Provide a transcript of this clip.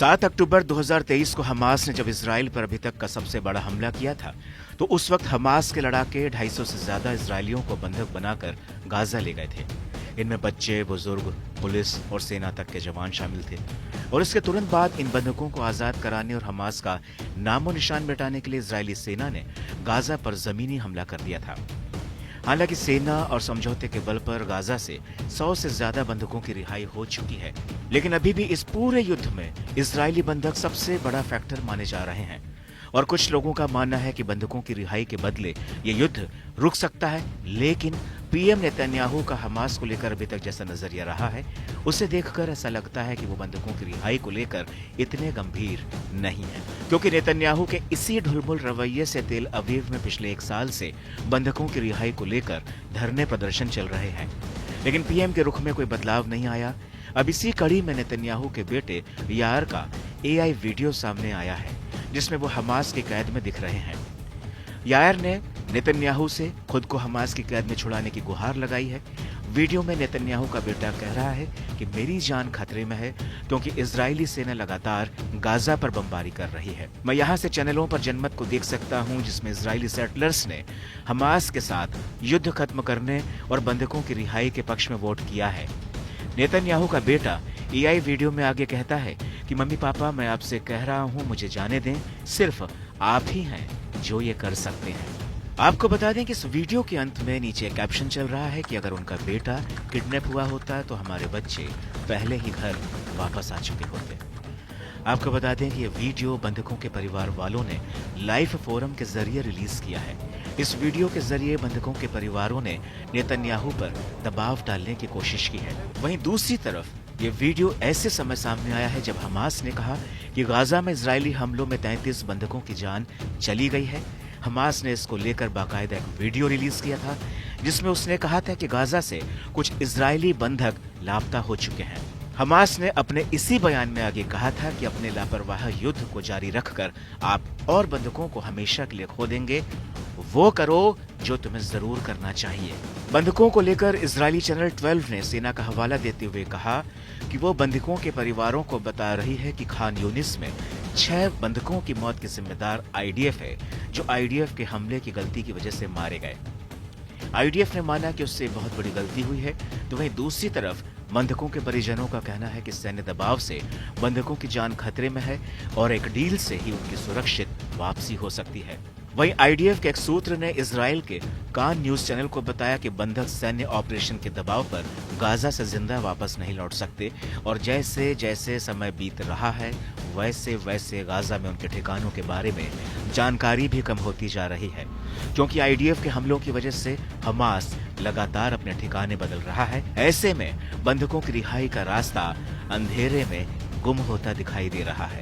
7 अक्टूबर 2023 को हमास ने जब इजराइल पर अभी तक का सबसे बड़ा हमला किया था, तो उस वक्त हमास के लड़ाके 250 से ज्यादा इजरायलियों को बंधक बनाकर गाजा ले गए थे। इनमें बच्चे, बुजुर्ग, पुलिस और सेना तक के जवान शामिल थे। और इसके तुरंत बाद इन बंधकों को आजाद कराने और हमास का नामो निशान मिटाने के लिए इजरायली सेना ने गाजा पर जमीनी हमला कर दिया था। हालांकि सेना और समझौते के बल पर गाजा से 100 से ज्यादा बंधकों की रिहाई हो चुकी है, लेकिन अभी भी इस पूरे युद्ध में इजरायली बंधक सबसे बड़ा फैक्टर माने जा रहे हैं। और कुछ लोगों का मानना है कि बंधकों की रिहाई के बदले ये युद्ध रुक सकता है, लेकिन पीएम नेतन्याहू का हमास को लेकर अभी तक जैसा नजरिया रहा है, उसे देखकर ऐसा लगता है कि वो बंधकों की रिहाई को लेकर इतने गंभीर नहीं है, क्योंकि नेतन्याहू के इसी ढुलमुल रवैये से तेल अवीव में पिछले 1 साल से बंधकों की रिहाई को लेकर धरने प्रदर्शन चल रहे हैं। लेकिन पीएम के रुख में कोई बदलाव नहीं आया। अब इसी कड़ी में नेतन्याहू के बेटे यार का AI वीडियो सामने आया है, जिसमें वो हमास की कैद में दिख रहे हैं। यार ने नेतन्याहू से खुद को हमास की कैद में छुड़ाने की गुहार लगाई है। वीडियो में नेतन्याहू का बेटा कह रहा है कि मेरी जान खतरे में है, क्योंकि इजरायली सेना लगातार गाजा पर बमबारी कर रही है। मैं यहाँ से चैनलों पर जनमत को देख सकता हूँ, जिसमें इजरायली सेटलर्स ने हमास के साथ युद्ध खत्म करने और बंधकों की रिहाई के पक्ष में वोट किया है। नेतन्याहू का बेटा AI वीडियो में आगे कहता है कि मम्मी पापा, मैं आपसे कह रहा हूं, मुझे जाने दें, सिर्फ आप ही हैं जो ये कर सकते हैं। आपको बता दें कि इस वीडियो के अंत में नीचे कैप्शन चल रहा है कि अगर उनका बेटा किडनैप हुआ होता तो हमारे बच्चे पहले ही घर वापस आ चुके होते। आपको बता दें कि ये वीडियो बंधकों के परिवार वालों ने लाइव फोरम के जरिए रिलीज किया है। इस वीडियो के जरिए बंधकों के परिवारों ने नेतन्याहू पर दबाव डालने की कोशिश की है। वहीं दूसरी तरफ ये वीडियो ऐसे समय सामने आया है जब हमास ने कहा कि गाजा में इजरायली हमलों में 33 बंधकों की जान चली गई है। हमास ने इसको लेकर बाकायदा एक वीडियो रिलीज किया था, जिसमें उसने कहा था कि गाजा से कुछ इजरायली बंधक लापता हो चुके हैं। हमास ने अपने इसी बयान में आगे कहा था कि अपने लापरवाह युद्ध को जारी रखकर आप और बंधकों को हमेशा के लिए खो देंगे। वो करो जो तुम्हें जरूर करना चाहिए। बंधकों को लेकर इजरायली चैनल 12 ने सेना का हवाला देते हुए कहा कि वो बंधकों के परिवारों को बता रही है कि खान यूनिस में 6 बंधकों की मौत के जिम्मेदार IDF है, जो IDF के हमले की गलती की वजह से मारे गए। IDF ने माना कि उससे बहुत बड़ी गलती हुई है, तो वहीं दूसरी तरफ बंधकों के परिजनों का कहना है कि सैन्य दबाव से बंधकों की जान खतरे में है और एक डील से ही उनकी सुरक्षित वापसी हो सकती है। वहीं IDF के एक सूत्र ने इजराइल के कान न्यूज चैनल को बताया कि बंधक सैन्य ऑपरेशन के दबाव पर गाजा से जिंदा वापस नहीं लौट सकते और जैसे जैसे समय बीत रहा है, वैसे वैसे गाजा में उनके ठिकानों के बारे में जानकारी भी कम होती जा रही है, क्योंकि IDF के हमलों की वजह से हमास लगातार अपने ठिकाने बदल रहा है। ऐसे में बंधकों की रिहाई का रास्ता अंधेरे में गुम होता दिखाई दे रहा है।